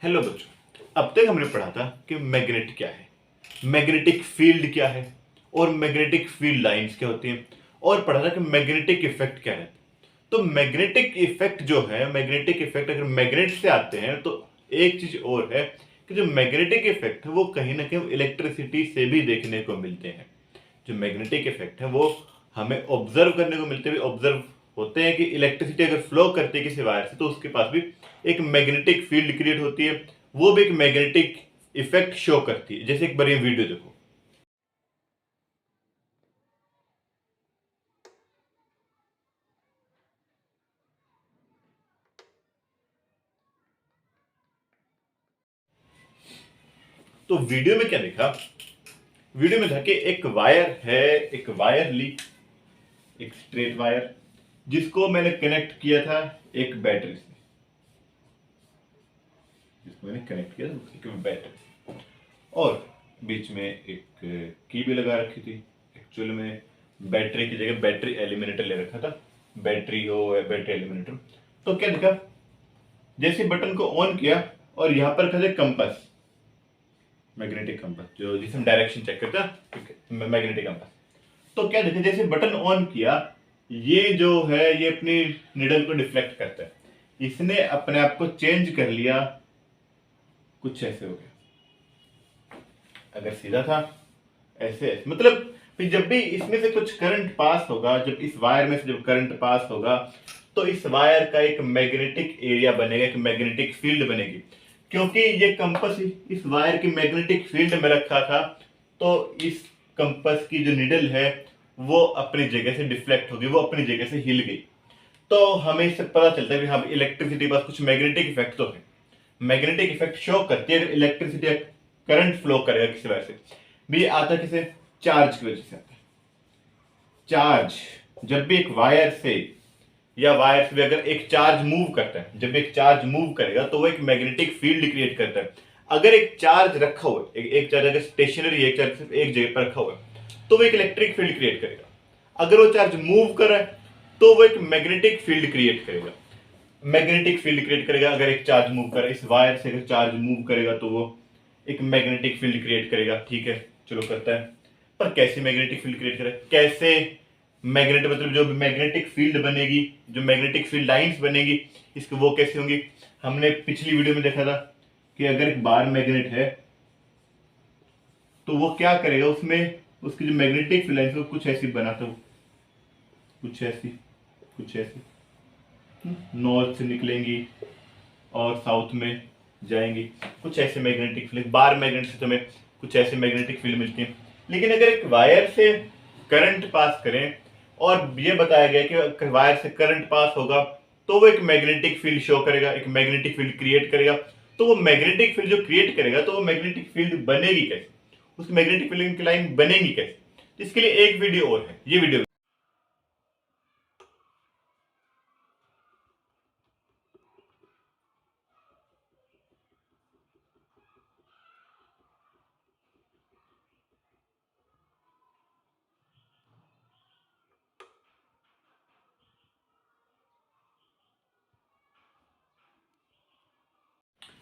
Hello बच्चों, अब तक हमने पढ़ा था कि मैग्नेट क्या है, मैग्नेटिक फील्ड क्या है और मैग्नेटिक फील्ड लाइंस क्या होती हैं, और पढ़ा था कि मैग्नेटिक इफेक्ट क्या है। तो मैग्नेटिक इफेक्ट जो है, मैग्नेटिक इफेक्ट अगर मैग्नेट से आते हैं तो एक चीज और है कि जो मैग्नेटिक इफेक्ट है वो कहीं ना कहीं इलेक्ट्रिसिटी से भी देखने को मिलते हैं। जो मैग्नेटिक इफेक्ट है वो हमें ऑब्जर्व करने को मिलते हुए ऑब्जर्व होते हैं कि इलेक्ट्रिसिटी अगर फ्लो करती है किसी वायर से तो उसके पास भी एक मैग्नेटिक फील्ड क्रिएट होती है, वो भी एक मैग्नेटिक इफेक्ट शो करती है। जैसे एक बार ये वीडियो देखो। तो वीडियो में क्या देखा, वीडियो में था कि एक वायर है, एक वायर ली, एक स्ट्रेट वायर जिसको मैंने कनेक्ट किया था एक बैटरी से, जिसको मैंने कनेक्ट किया था एक बैटरी से, और बीच में एक की भी लगा रखी थी। एक्चुअल में बैटरी की जगह बैटरी एलिमिनेटर ले रखा था, बैटरी हो या बैटरी एलिमिनेटर। तो क्या दिखा, जैसे बटन को ऑन किया और यहां पर था कंपास, मैग्नेटिक कंपास जो जिसमें डायरेक्शन चेक करता है, मैग्नेटिक कंपास। तो क्या देखा, जैसे बटन ऑन किया ये जो है ये अपनी निडल को डिफ्लेक्ट करता है, इसने अपने आप को चेंज कर लिया, कुछ ऐसे हो गया। अगर सीधा था ऐसे ऐसे, मतलब फिर जब भी इसमें से कुछ करंट पास होगा, जब इस वायर में से जब करंट पास होगा तो इस वायर का एक मैग्नेटिक एरिया बनेगा, एक मैग्नेटिक फील्ड बनेगी। क्योंकि ये कंपास इस वायर की मैग्नेटिक फील्ड में रखा था तो इस कंपास की जो निडल है वो अपनी जगह से डिफ्लेक्ट होगी, वो अपनी जगह से हिल गई। तो हमें इससे पता चलता है कि हाँ इलेक्ट्रिसिटी पास कुछ मैग्नेटिक इफेक्ट तो है, मैग्नेटिक इफेक्ट शो करती है। अगर इलेक्ट्रिसिटी करंट फ्लो करेगा किसी वजह से भी, आता है किसे, चार्ज की वजह से आता है। चार्ज जब भी एक वायर से या वायर से भी अगर एक चार्ज मूव करता है, जब एक चार्ज मूव करेगा तो वो एक मैग्नेटिक फील्ड क्रिएट करता है। अगर एक चार्ज रखा हुआ है, एक चार्ज अगर स्टेशनरी है, एक चार्ज सिर्फ एक जगह पर रखा हुआ है तो वो एक इलेक्ट्रिक फील्ड क्रिएट करेगा। अगर वो चार्ज मूव कर रहा है तो वो एक मैग्नेटिक फील्ड क्रिएट करेगा, मैग्नेटिक फील्ड क्रिएट करेगा। अगर एक चार्ज मूव कर रहा है, इस वायर से अगर चार्ज मूव करेगा तो वो एक मैग्नेटिक फील्ड क्रिएट करेगा। ठीक है, चलो करता है। पर कैसे मैग्नेटिक फील्ड क्रिएट करेगा, कैसे मैग्नेट मतलब जो मैग्नेटिक फील्ड बनेगी, जो मैग्नेटिक फील्ड लाइंस बनेगी, इसको वो कैसे होंगी। हमने पिछली वीडियो में देखा था कि अगर एक बार मैग्नेट है तो वो क्या करेगा, उसमें उसकी जो मैग्नेटिक फील्ड लाइंस कुछ ऐसी बनाता हो, कुछ ऐसी, कुछ ऐसी नॉर्थ से निकलेंगी और साउथ में जाएंगी, कुछ ऐसे मैग्नेटिक फील्ड, बार मैग्नेट से हमें कुछ ऐसे मैग्नेटिक फील्ड मिलती है। लेकिन अगर एक वायर से करंट पास करें और ये बताया गया कि वायर से करंट पास होगा तो वो एक मैग्नेटिक फील्ड शो करेगा, एक मैग्नेटिक फील्ड क्रिएट करेगा। तो वो मैग्नेटिक फील्ड जो क्रिएट करेगा तो वो मैग्नेटिक फील्ड बनेगी कैसे, उस मैग्नेटिक फील्ड की लाइन बनेगी कैसे। तो इसके लिए एक वीडियो और है, ये वीडियो।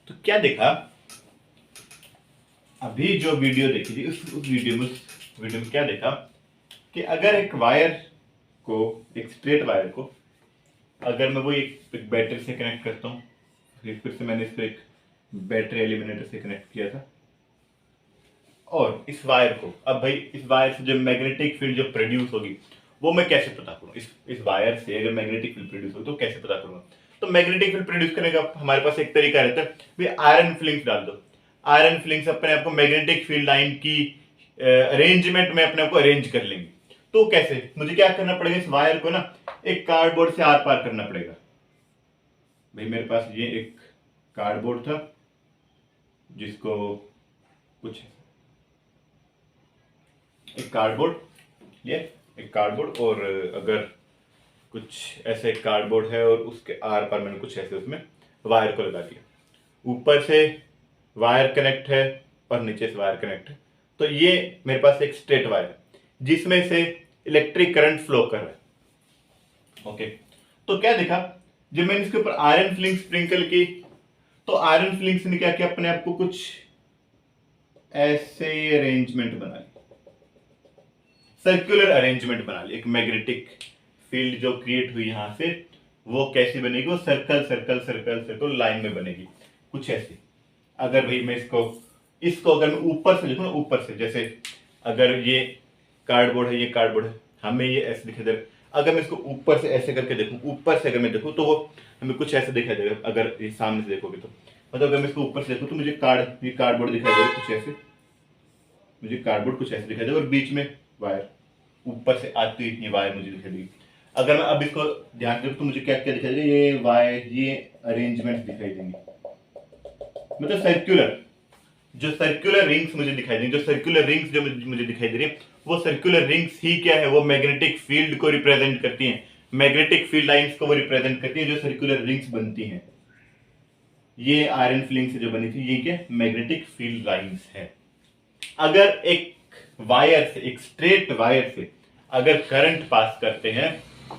तो क्या देखा, अभी जो वीडियो देखी थी उस वीडियो में क्या देखा कि अगर एक वायर को, एक स्ट्रेट वायर को अगर मैं वो एक बैटरी से कनेक्ट करता हूँ, फिर से मैंने इसको एक बैटरी एलिमिनेटर से कनेक्ट किया था, और इस वायर को, अब भाई इस वायर से जो मैग्नेटिक फील्ड जो प्रोड्यूस होगी वो मैं कैसे पता करूँ, इस वायर से अगर मैग्नेटिक फील्ड प्रोड्यूस होगी तो कैसे पता करूँगा। तो मैग्नेटिक फील्ड प्रोड्यूस करने का हमारे पास एक तरीका रहता है, भाई आयरन फिलिंग्स डाल दो। आयरन फिलिंग्स अपने आप को मैग्नेटिक फील्ड लाइन की अरेंजमेंट में अपने आप को अरेंज कर लेंगे। तो कैसे, मुझे क्या करना पड़ेगा, इस वायर को ना एक कार्डबोर्ड से आर पार करना पड़ेगा। भाई मेरे पास ये एक कार्डबोर्ड था जिसको कुछ, एक कार्डबोर्ड, ये एक कार्डबोर्ड, और अगर कुछ ऐसे कार्डबोर्ड है और उसके आर पार मैंने कुछ ऐसे उसमें वायर को लगा दिया, ऊपर से वायर कनेक्ट है और नीचे से वायर कनेक्ट है। तो ये मेरे पास एक स्ट्रेट वायर है जिसमें से इलेक्ट्रिक करंट फ्लो कर रहा है। ओके, तो क्या देखा, जब मैंने इसके ऊपर आयरन फिलिंग स्प्रिंकल की तो आयरन फिलिंग्स ने क्या किया, अपने आप को कुछ ऐसे अरेंजमेंट बना ली, सर्कुलर अरेंजमेंट बना ली। एक मैग्नेटिक फील्ड जो क्रिएट हुई यहां से, वो कैसी बनेगी, वो circle circle circle circle line में बनेगी कुछ ऐसी। अगर भाई मैं इसको अगर मैं ऊपर से देखूं ना, ऊपर से, जैसे अगर ये कार्डबोर्ड है, ये कार्डबोर्ड है, हमें ये ऐसे दिखाई दे रहा है। अगर मैं इसको ऊपर से ऐसे करके देखूं, ऊपर से अगर मैं देखूं तो वो हमें कुछ ऐसे दिखाई देगा। अगर ये सामने से देखोगे तो मतलब अगर मैं इसको ऊपर से देखूं तो मुझे ये कार्डबोर्ड दिखाई देगा कुछ ऐसे, मुझे कार्डबोर्ड कुछ ऐसे दिखाई देगा और बीच में वायर, ऊपर से आती हुई ये वायर मुझे दिखाई देगी। अगर मैं अब इसको ध्यान से देखूं तो मुझे क्या क्या दिखाई देगा, ये वायर, ये अरेंजमेंट दिखाई देंगे, मतलब सर्कुलर, जो सर्कुलर रिंग्स मुझे दिखाई देंगी, जो सर्कुलर रिंग्स जो मुझे दिखाई दे रही है, वो सर्कुलर रिंग्स ही क्या है, वो मैग्नेटिक फील्ड को रिप्रेजेंट करती हैं, मैग्नेटिक फील्ड लाइंस को वो रिप्रेजेंट करती हैं, जो सर्कुलर रिंग्स बनती हैं। ये आयरन फिलिंग से जो बनी थी, ये क्या, मैग्नेटिक फील्ड लाइंस है। अगर एक वायर से, एक स्ट्रेट वायर से अगर करंट पास करते हैं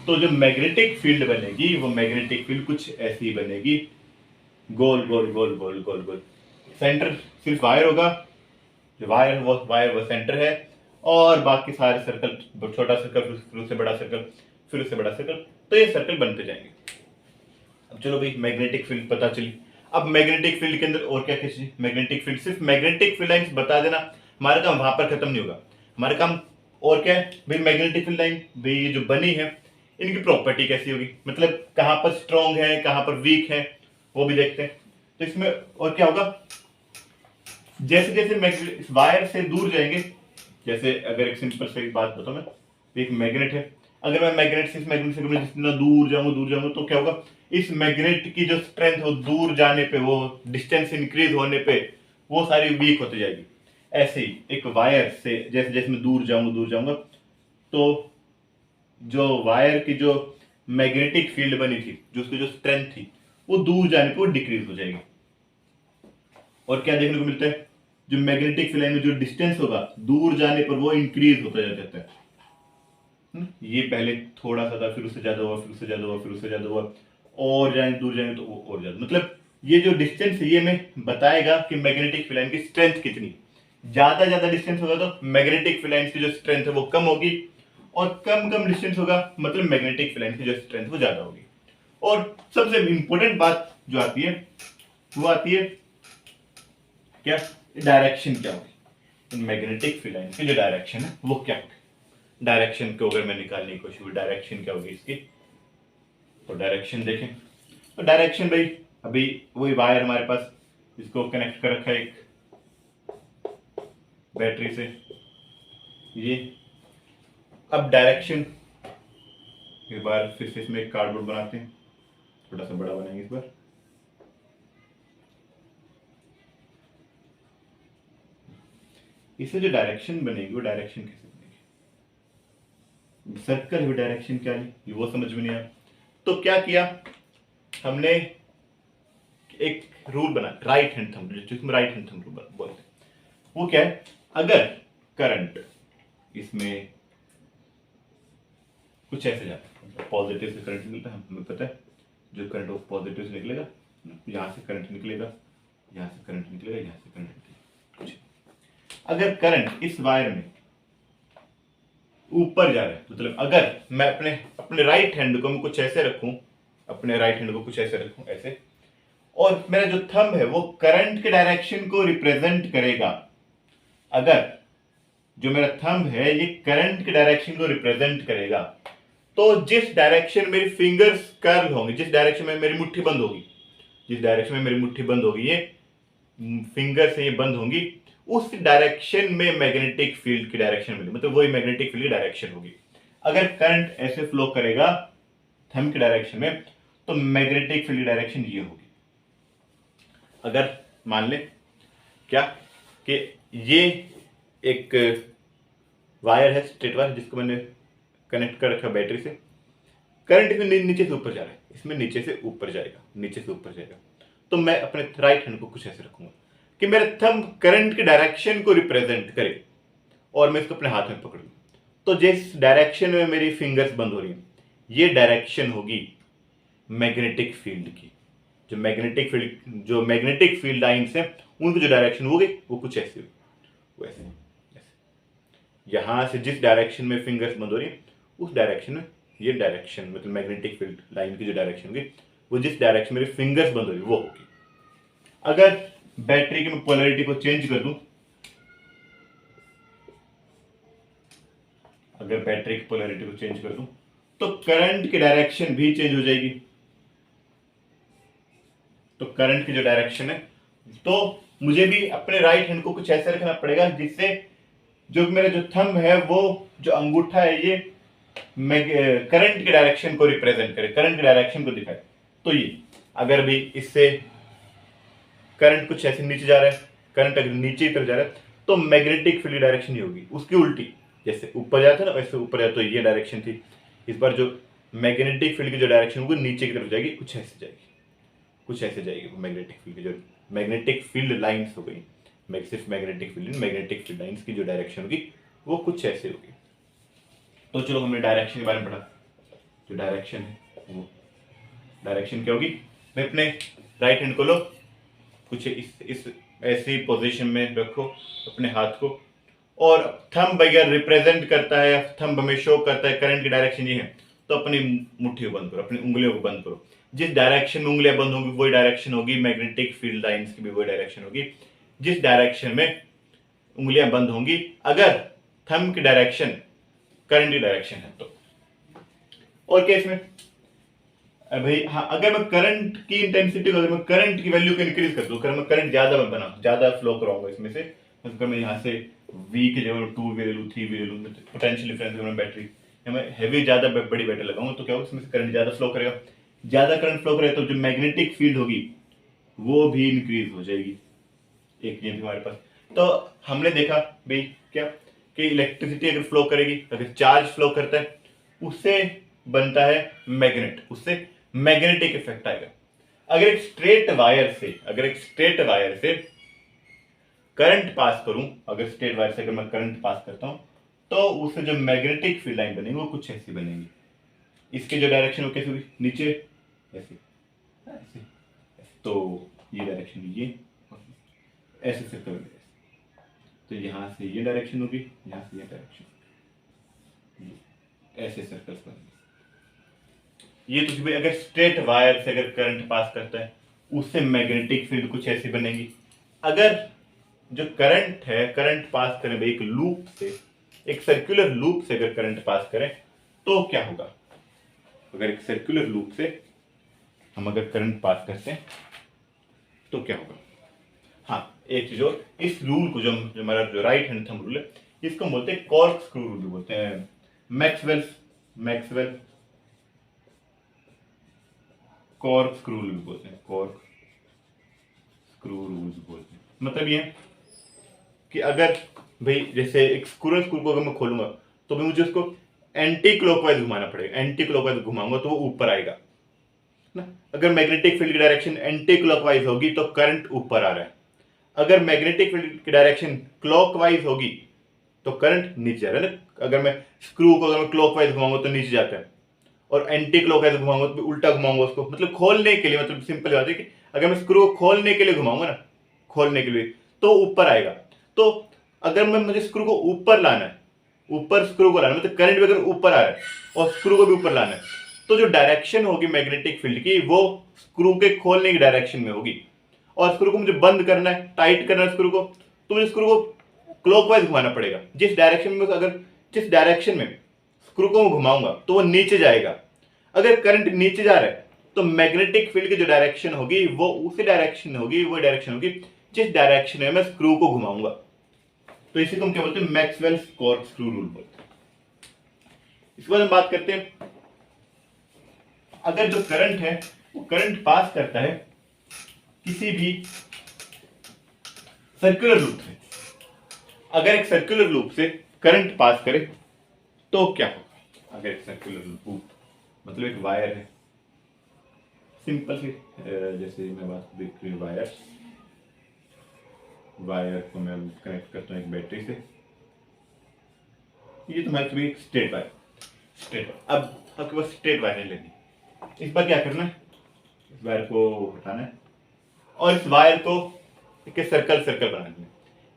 तो जो मैग्नेटिक फील्ड बनेगी, वो मैग्नेटिक फील्ड कुछ ऐसी बनेगी, गोल गोल गोल गोल गोल गोल। सेंटर सिर्फ वायर होगा, जो वायर वो सेंटर है, और बाकी सारे सर्कल, छोटा सर्कल, फिर उससे बड़ा सर्कल, फिर उससे बड़ा सर्कल, तो ये सर्कल बनते जाएंगे। अब चलो भाई, मैग्नेटिक फील्ड पता चली। अब मैग्नेटिक फील्ड के अंदर और क्या क्या चीज, मैग्नेटिक फील्ड, सिर्फ मैग्नेटिक फील्ड लाइंस बता देना, हमारा काम वहां पर खत्म नहीं होगा। हमारा काम और क्या है भाई, मैग्नेटिक फील्ड लाइन भाई ये जो बनी है, इनकी प्रॉपर्टी कैसी होगी, मतलब कहां पर स्ट्रॉन्ग है, कहां पर वीक है, वो भी देखते हैं। तो इसमें और क्या होगा, जैसे जैसे इस वायर से दूर जाएंगे, जैसे अगर एक सिंपल सी बात बताऊं मैं, एक मैग्नेट है, अगर मैं मैग्नेट से जितना दूर जाऊंगा तो क्या होगा, इस मैग्नेट की जो स्ट्रेंथ हो, दूर जाने पे, वो डिस्टेंस इंक्रीज होने पे वो सारी वीक होती जाएगी। ऐसे ही एक वायर से जैसे जैसे मैं दूर जाऊंगा तो जो वायर की जो मैग्नेटिक फील्ड बनी थी, जो उसकी जो स्ट्रेंथ थी, वो दूर जाने पे वो डिक्रीज हो जाएगी। और क्या देखने को मिलता है, जो मैग्नेटिक फील्ड में जो डिस्टेंस होगा दूर जाने पर वो इंक्रीज होता जाता है। ये पहले थोड़ा सा था, फिर उससे ज्यादा हुआ, फिर उससे ज्यादा हुआ, फिर उससे ज्यादा हुआ, और जाएंगे दूर जाएंगे तो वो और ज्यादा, मतलब ये जो डिस्टेंस है ये हमें बताएगा कि मैग्नेटिक फील्ड की स्ट्रेंथ कितनी। ज्यादा डिस्टेंस होगा तो मैग्नेटिक फील्ड की जो स्ट्रेंथ है वो कम होगी, और कम डिस्टेंस होगा मतलब मैग्नेटिक फील्ड की जो स्ट्रेंथ वो ज्यादा होगी। और सबसे इंपॉर्टेंट बात जो आती है, वो आती है क्या, डायरेक्शन क्या होगी, मैग्नेटिक फील्ड की जो डायरेक्शन है वो क्या होगी। डायरेक्शन को अगर मैं निकालने की कोशिश, डायरेक्शन क्या होगी इसकी, तो डायरेक्शन देखें, तो डायरेक्शन भाई अभी वही वायर हमारे पास, इसको कनेक्ट कर रखा है एक बैटरी से, ये अब डायरेक्शन, एक बार फिर से इसमें एक कार्डबोर्ड बनाते हैं, थोड़ा सा बड़ा बनाएंगे इस बार, इससे जो डायरेक्शन बनेगी वो डायरेक्शन कैसे बनेगी, सर्कल हुई डायरेक्शन क्या है वो समझ में नहीं आया। तो क्या किया हमने, एक रूल बना, राइट हैंड थंब, जिसमें राइट हैंड थंब रूल बोलते हैं। वो क्या है, अगर करंट इसमें कुछ ऐसे जाता है, पॉजिटिव से करंट निकलता है, हमें पता है जो करंट वो पॉजिटिव से निकलेगा, यहां से करंट निकलेगा, यहां से करंट निकलेगा, यहां से करंट निकलेगा। कुछ अगर करंट इस वायर में ऊपर जा रहा है, मतलब अगर मैं अपने राइट हैंड को मैं कुछ ऐसे रखूं, अपने राइट हैंड को कुछ ऐसे रखूं ऐसे, और मेरा जो थंब है वो करंट के डायरेक्शन को रिप्रेजेंट करेगा, अगर जो मेरा थंब है ये करंट के डायरेक्शन को रिप्रेजेंट करेगा, तो जिस डायरेक्शन मेरी फिंगर्स कर्ल होंगी, जिस डायरेक्शन में मेरी मुट्ठी बंद होगी, जिस डायरेक्शन में मेरी मुट्ठी बंद होगी, ये फिंगर से ये बंद होंगी, उस डायरेक्शन में मैग्नेटिक फील्ड की डायरेक्शन मिलेगी, मतलब वही मैग्नेटिक फील्ड की डायरेक्शन होगी। अगर करंट ऐसे फ्लो करेगा थंब की डायरेक्शन में, तो मैग्नेटिक फील्ड की डायरेक्शन ये होगी। अगर मान ले क्या कि ये एक वायर है, स्ट्रेट वायर, जिसको मैंने कनेक्ट कर रखा बैटरी से, करंट इसमें नीचे से ऊपर जा रहा है, इसमें नीचे से ऊपर जाएगा, नीचे से ऊपर जाएगा, तो मैं अपने राइट हैंड को कुछ ऐसे रखूंगा कि मेरा थंब करंट के डायरेक्शन को रिप्रेजेंट करे, और मैं इसको अपने हाथ में पकड़ूं, तो जिस डायरेक्शन में मेरी फिंगर्स बंद हो रही हैं, ये डायरेक्शन होगी मैग्नेटिक फील्ड की। जो मैग्नेटिक फील्ड लाइन्स हैं उनकी जो डायरेक्शन होगी वो कुछ ऐसी होगी, वैसे यहां से जिस डायरेक्शन में फिंगर्स बंद हो रही है उस डायरेक्शन में ये डायरेक्शन मतलब मैग्नेटिक फील्ड लाइन की जो डायरेक्शन होगी वो जिस डायरेक्शन में फिंगर्स बंद हो रही है वो होगी। अगर बैटरी की मैं पोलैरिटी को चेंज कर दूं, अगर बैटरी की पोलैरिटी को चेंज कर दूं तो करंट की डायरेक्शन भी चेंज हो जाएगी। तो करंट की जो डायरेक्शन है तो मुझे भी अपने राइट हैंड को कुछ ऐसा रखना पड़ेगा जिससे जो मेरा जो थंब है वो जो अंगूठा है ये करंट की डायरेक्शन को रिप्रेजेंट करे, करंट की डायरेक्शन को दिखाए। तो ये अगर भी इससे करंट कुछ ऐसे नीचे जा रहा है, करंट अगर नीचे की तरफ जा रहा है तो मैग्नेटिक फील्ड डायरेक्शन ही होगी उसकी उल्टी, जैसे ऊपर जाता है ना वैसे ऊपर जाता, तो ये डायरेक्शन थी। इस बार जो मैग्नेटिक फील्ड की जो डायरेक्शन होगी नीचे की तरफ जाएगी, कुछ ऐसे जाएगी, कुछ ऐसे जाएगी। मैग्नेटिक फील्ड की जो मैग्नेटिक फील्ड लाइंस हो गई, सिर्फ magnetic field, magnetic field lines की जो डायरेक्शन होगी वो कुछ ऐसे होगी। तो चलो हमने डायरेक्शन के बारे में पढ़ा। जो डायरेक्शन है वो डायरेक्शन क्या होगी, मैं अपने राइट हैंड को लो, कुछ इस ऐसी पोजीशन में रखो अपने हाथ को, और थंब अगर रिप्रेजेंट करता है, थंब हमें शो करता है करंट की डायरेक्शन ये है, तो अपनी मुट्ठी को बंद करो, अपनी उंगलियों को बंद करो। जिस डायरेक्शन में उंगलियां बंद होंगी वही डायरेक्शन होगी मैग्नेटिक फील्ड लाइंस की भी वही डायरेक्शन होगी जिस डायरेक्शन में उंगलियां बंद होंगी, अगर थंब की डायरेक्शन करंट की डायरेक्शन है तो। और केस में भाई हाँ, अगर मैं करंट की इंटेंसिटी को, अगर मैं करंट की वैल्यू को इंक्रीज कर दूं, अगर मैं करंट ज्यादा बना, ज्यादा फ्लो कराऊंगा इसमें से, अगर मैं यहाँ से V की जगह 2 भी ले लूँ, 3 भी ले लूँ, पोटेंशियल डिफरेंस में बैटरी या मैं हैवी ज्यादा बड़ी बैटरी लगाऊंगा तो क्या होगा, इसमें से करंट ज्यादा फ्लो करेगा। ज्यादा करंट फ्लो करेगा तो जो मैग्नेटिक फील्ड होगी वो भी इंक्रीज हो जाएगी। एक नियम हमारे पास, तो हमने देखा भाई क्या कि इलेक्ट्रिसिटी अगर फ्लो करेगी, अगर चार्ज फ्लो करता है उससे बनता है मैग्नेट, उससे मैग्नेटिक इफेक्ट आएगा। अगर एक स्ट्रेट वायर से करंट पास करूं, अगर स्ट्रेट वायर से अगर मैं करंट पास करता हूं तो उससे जो मैग्नेटिक फील्ड लाइन बनेगी वो कुछ ऐसी बनेगी। इसकी जो डायरेक्शन वो कैसी होगी, नीचे ऐसे, ऐसे, तो ये डायरेक्शन ये ऐसे सर्कल में, तो यहां से ये डायरेक्शन होगी, यहां से ये डायरेक्शन, ऐसे सर्कल्स बनेंगे। ये तो भाई अगर स्ट्रेट वायर से अगर करंट पास करता है उससे मैग्नेटिक फील्ड कुछ ऐसी बनेगी। अगर जो करंट है, करंट पास करें भाई एक लूप से, एक सर्कुलर लूप से अगर करंट पास करें तो क्या होगा, अगर एक सर्कुलर लूप से हम अगर करंट पास करते हैं तो क्या होगा। हाँ एक चीज और, इस रूल को जो हमारा जो राइट हैंड थंब रूल है इसको हम बोलते हैं कॉर्क स्क्रू रूल भी बोलते हैं, मैक्सवेल कॉर्क स्क्रू रूल भी बोलते हैं, कॉर्क स्क्रू रूल बोलते हैं। मतलब ये कि अगर भाई जैसे एक स्क्रू को अगर मैं खोलूंगा तो भी मुझे उसको एंटी क्लॉकवाइज घुमाना पड़ेगा, एंटी क्लॉकवाइज घुमाऊंगा तो वो ऊपर आएगा ना। अगर मैग्नेटिक फील्ड की डायरेक्शन एंटी क्लॉकवाइज होगी तो करंट ऊपर आ रहा है, अगर मैग्नेटिक फील्ड की डायरेक्शन क्लॉकवाइज होगी तो करंट नीचे जा रहा है ना। अगर मैं स्क्रू को अगर मैं क्लॉकवाइज घुमाऊंगा तो नीचे जाता है, और एंटी क्लॉकवाइज घुमाऊंगा तो उल्टा घुमाऊंगा उसको, मतलब खोलने के लिए, मतलब सिंपल बात है कि अगर मैं स्क्रू को खोलने के लिए घुमाऊंगा ना, खोलने के लिए तो ऊपर आएगा। तो अगर मैं मुझे स्क्रू को ऊपर लाना है, ऊपर स्क्रू को लाना है, मतलब करंट भी अगर ऊपर आ रहा है और स्क्रू को भी ऊपर लाना है तो जो डायरेक्शन होगी मैग्नेटिक फील्ड की वो स्क्रू के खोलने की डायरेक्शन में होगी। और स्क्रू को मुझे बंद करना है, टाइट करना है स्क्रू को, तो मुझे स्क्रू को क्लॉकवाइज घुमाना पड़ेगा। जिस डायरेक्शन में, अगर जिस डायरेक्शन में स्क्रू को घुमाऊंगा तो वो नीचे जाएगा। अगर करंट नीचे जा रहा है तो मैग्नेटिक फील्ड की जो डायरेक्शन होगी वो उसी डायरेक्शन होगी, वो डायरेक्शन होगी जिस डायरेक्शन में मैं स्क्रू को घुमाऊंगा। तो इसी को हम क्या बोलते हैं, मैक्सवेल कॉर्क स्क्रू रूल बोलते हैं। इसके बाद हम बात करते हैं, अगर जो करंट है वो करंट पास करता है किसी भी सर्कुलर लूप से, अगर एक सर्कुलर लूप से करंट पास करे तो क्या होगा। अगर एक सर्कुलर लूप मतलब एक वायर है, सिंपल सी जैसे मैं बात देख रही हूँ, वायर को मैं कनेक्ट करता हूँ एक बैटरी से, ये तुम्हारे भी स्ट्रेट वायर, अब आपके पास स्ट्रेट वायर नहीं लेनी, इस पर क्या करना है, इस वायर को हटाना है और इस वायर को के सर्कल सर्कल बना लेना,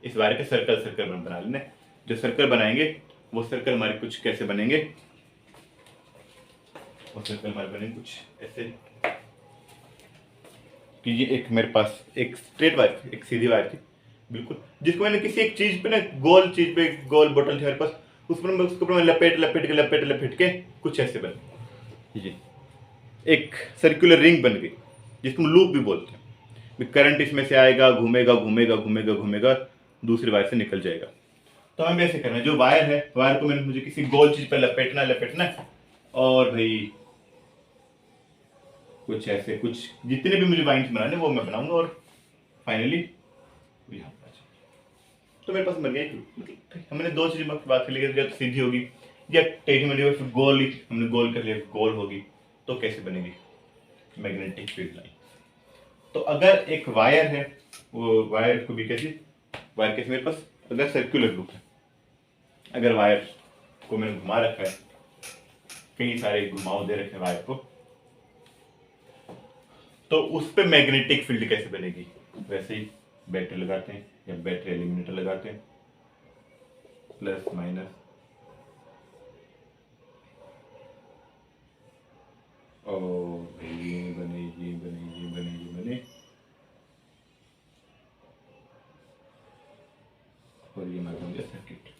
इस वायर के सर्कल सर्कल बना लेना। जो सर्कल बनाएंगे वो सर्कल हमारे कुछ कैसे बनेंगे, वो सर्कल हमारे बनेंगे कुछ ऐसे कि ये एक मेरे पास एक स्ट्रेट वायर, एक सीधी वायर थी बिल्कुल, जिसको मैंने किसी एक चीज पे ना, गोल चीज पे, गोल बोतल थी मेरे पास, उस पर मैं उसके ऊपर लपेट के कुछ ऐसे बने, ये एक सर्कुलर रिंग बन गई जिसको हम लूप भी बोलते हैं। करंट इसमें से आएगा, घूमेगा घूमेगा घूमेगा घूमेगा, दूसरी वायर से निकल जाएगा। तो हमें ऐसे करना है, जो वायर है, वायर को मैंने मुझे किसी गोल चीज पर लपेटना है और भाई कुछ ऐसे, कुछ जितने भी मुझे वाइंस बनाने वो मैं बनाऊंगा और फाइनली यहाँ पर तो मेरे पास बन गया। मतलब हमने दो चीज बात कर ली, या तो सीधी होगी या टेढ़ी मेढ़ी होगी, फिर गोल ही हमने गोल कर लिया, गोल होगी तो कैसे बनेगी मैग्नेटिक फील्ड लाइन। तो अगर एक वायर है, वो वायर को भी कैसे, वायर कैसे मेरे पास अगर सर्कुलर लूप है, अगर वायर को मैंने घुमा रखा है, कई सारे घुमाव दे रखे हैं वायर को, तो उस पे मैग्नेटिक फील्ड कैसे बनेगी। वैसे ही बैटरी लगाते हैं या बैटरी एलिमिनेटर लगाते हैं, प्लस माइनस, और ये बने ये बने ये बने ये बने, और ये हमारा बन गया सर्किट।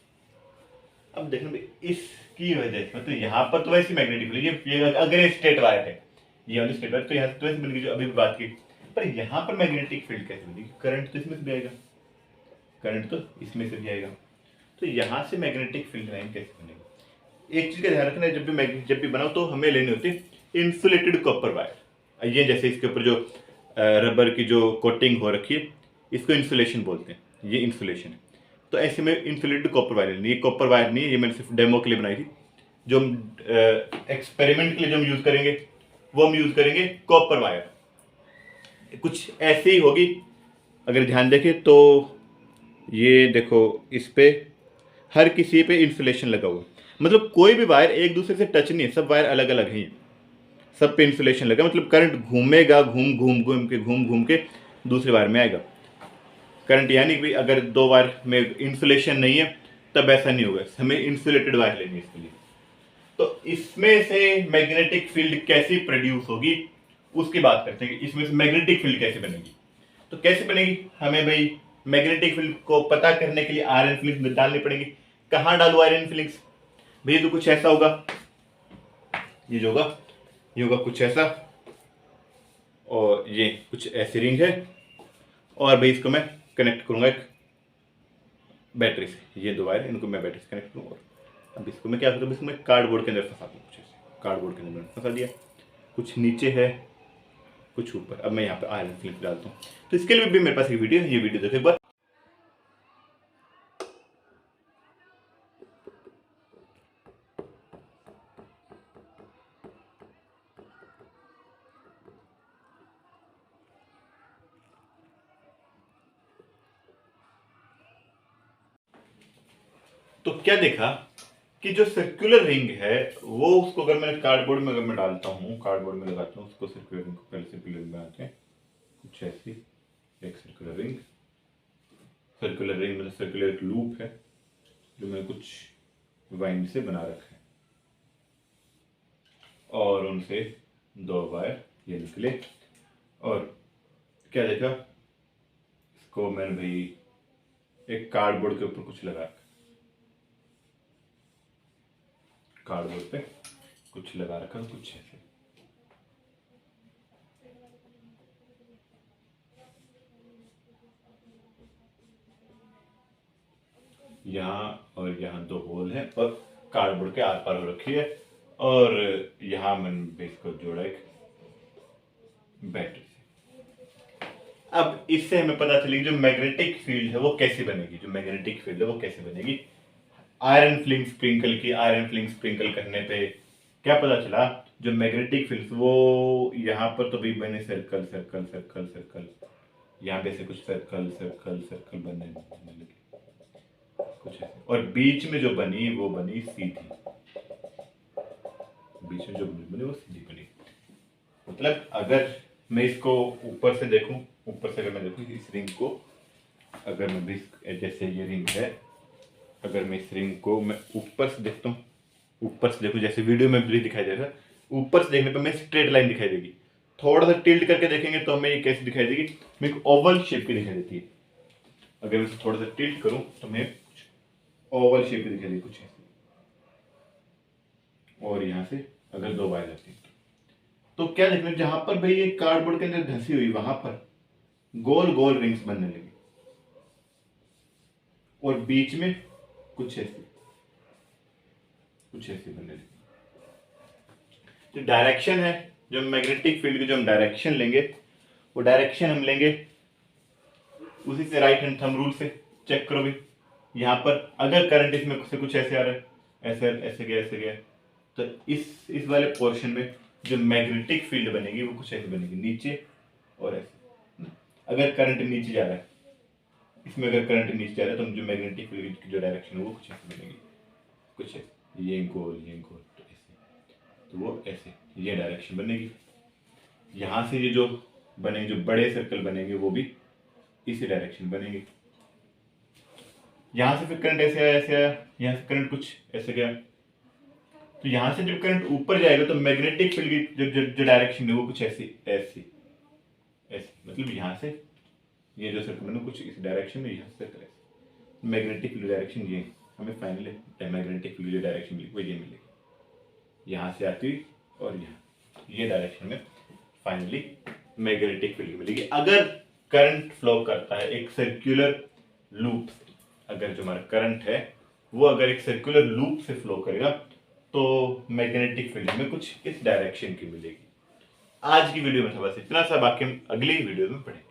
अब देखना इसकी वजह से मतलब यहाँ पर तो वैसी मैग्नेटिक फील्ड, ये अगर स्ट्रेट वायर है, ये वाली स्ट्रेट वायर, तो यहाँ तो वैसे बन गई जो अभी भी बात की, पर यहाँ पर मैग्नेटिक फील्ड कैसे बनेगी, करंट तो इसमें से भी आएगा, करंट तो इसमें से भी आएगा, तो यहाँ से मैग्नेटिक फील्ड लाइन कैसे बनेगी। एक चीज का ध्यान रखना है, जब भी बनाओ तो हमें लेनी होती है इंसुलेटेड कॉपर वायर। ये जैसे इसके ऊपर जो रबर की जो कोटिंग हो रखी है, इसको इंसुलेशन बोलते हैं, ये इंसुलेशन है। तो ऐसे में इंसुलेटेड कॉपर वायर लेनी है, ये कॉपर वायर नहीं है, ये मैंने सिर्फ डेमो के लिए बनाई थी। जो हम एक्सपेरिमेंट के लिए जो हम यूज करेंगे वो हम यूज करेंगे कॉपर वायर। कुछ ऐसी ही होगी, अगर ध्यान देखें तो ये देखो, इस पे हर किसी पे इंसुलेशन लगा हुआ, मतलब कोई भी वायर एक दूसरे से टच नहीं है, सब वायर अलग अलग हैं, सब पे इंसुलेशन लगा, मतलब करंट घूमेगा, घूम घूम के दूसरे वायर में आएगा करंट। यानी कि अगर दो वायर में इंसुलेशन नहीं है तब ऐसा नहीं होगा, हमें इंसुलेटेड वायर लेनी है इसके लिए। तो इसमें से मैग्नेटिक फील्ड कैसे प्रोड्यूस होगी उसकी बात करते हैं कि इसमें से मैग्नेटिक फील्ड कैसे बनेगी। तो कैसे बनेगी, हमें भाई मैग्नेटिक फील्ड को पता करने के लिए आयरन फिलिंग्स डालनी पड़ेगी। कहाँ डालू आयरन फिलिंग्स, भाई तो कुछ ऐसा होगा, ये जो होगा ये होगा कुछ ऐसा, और ये कुछ ऐसी रिंग है, और भाई इसको मैं कनेक्ट करूंगा एक बैटरी से, ये दो वायर इनको मैं बैटरी से कनेक्ट करूंगा। अब इसको मैं क्या करूँ, इसको मैं कार्डबोर्ड के अंदर फंसा दूँ, कुछ ऐसे कार्डबोर्ड के अंदर फंसा दिया, कुछ नीचे है कुछ ऊपर। अब मैं यहाँ पे आयरन फिलिंग डालता हूँ, तो इसके लिए भी मेरे पास एक वीडियो है, ये वीडियो देखो एक बार। तो क्या देखा कि जो सर्कुलर रिंग है वो, उसको अगर मैं कार्डबोर्ड में अगर मैं डालता हूँ, कार्डबोर्ड में लगाता हूँ उसको, सर्कुलर रिंग को पहले सर्कुलर रिंग बनाते हैं कुछ ऐसी, एक सर्कुलर रिंग, सर्कुलर रिंग मतलब सर्कुलर एक लूप है जो मैंने कुछ वाइन से बना रखा है, और उनसे दो वायर ये निकले, और क्या देखा, इसको मैंने भाई एक कार्डबोर्ड के ऊपर कुछ लगा रखा, कार्डबोर्ड पे कुछ लगा रखा कुछ ऐसे। यहाँ और यहाँ दो होल है और कार्डबोर्ड के आर पार हो रखी है, और यहाँ मैंने इसको जोड़ा एक बैटरी से। अब इससे हमें पता चलेगी जो मैग्नेटिक फील्ड है वो कैसे बनेगी, जो मैग्नेटिक फील्ड है वो कैसे बनेगी। आयरन फिलिंग स्प्रिंकल की, आयरन फिलिंग स्प्रिंकल करने पे क्या पता चला, जो मैग्नेटिक फील्ड वो यहाँ पर तो भी बने सर्कल सर्कल सर्कल सर्कल, यहाँ पे से कुछ सर्कल सर्कल सर्कल बनने लगे कुछ ऐसे, और बीच में जो बनी वो बनी सीधी, बीच में जो बनी वो सीधी बनी। मतलब अगर मैं इसको ऊपर से देखूं, ऊपर से अगर मैं देखूं इस रिंग को, अगर मैं जैसे ये रिंग है, अगर मैं इस रिंग को मैं ऊपर से देखता हूँ, ऊपर से देखूं जैसे वीडियो में भी दिखाई दे रहा है, ऊपर से देखने पर मैं स्ट्रेट लाइन दिखाई देगी। थोड़ा सा टिल्ट करके देखेंगे तो हमें ये कैसे दिखाई देगी, मैं एक ओवल शेप की दिखाई देती है। अगर मैं थोड़ा सा टिल्ट करूं तो मैं कुछ ओवल शेप की दिखाई देगी कुछ ऐसी। और यहाँ से अगर दो वायर जाती है तो क्या देखना, जहां पर भाई ये कार्डबोर्ड के अंदर धंसी हुई वहां पर गोल गोल रिंग्स बनने लगी, और बीच में कुछ ऐसी बनने लगी। जो डायरेक्शन है, जो मैग्नेटिक फील्ड की जो हम डायरेक्शन लेंगे, वो डायरेक्शन हम लेंगे उसी से राइट हैंड थंब रूल से। चेक करो भी, यहाँ पर अगर करंट इसमें से कुछ ऐसे आ रहा है, ऐसे गया, तो इस वाले पोर्शन में जो मैग्नेटिक फील्ड बनेगी वो कुछ ऐसे बनेगी, नीचे और ऐसे। अगर करंट नीचे जा रहा है, इसमें अगर करंट नीचे जा रहा है तो जो मैग्नेटिक फील्ड की जो डायरेक्शन है वो कुछ ऐसे बनेगी, कुछ ऐसे, ये गोल तो ऐसे, तो वो ऐसे ये डायरेक्शन बनेगी। यहाँ से ये जो बनेंगे, जो बड़े सर्कल बनेंगे वो भी इसी डायरेक्शन बनेंगे। यहाँ से फिर करंट ऐसे आया, यहाँ से करंट कुछ ऐसे गया, तो यहाँ से जब करंट ऊपर जाएगा तो मैग्नेटिक फील्ड की जो डायरेक्शन है वो कुछ ऐसी, मतलब यहाँ से ये जो सर्कल बना कुछ इस डायरेक्शन में, यहाँ से सर्कल मैग्नेटिक फील्ड डायरेक्शन ये हमें फाइनली मैग्नेटिक फील्ड जो डायरेक्शन मिलेगी वो ये मिलेगी, यहाँ से आती हुई और यहाँ ये डायरेक्शन में फाइनली मैग्नेटिक फील्ड मिलेगी। अगर करंट फ्लो करता है एक सर्कुलर लूप, अगर जो हमारा करंट है वो अगर एक सर्कुलर लूप से फ्लो करेगा तो मैग्नेटिक फील्ड में कुछ इस डायरेक्शन की मिलेगी। आज की वीडियो में था बस इतना सा, बाकी हम अगली वीडियो में पढ़ेंगे।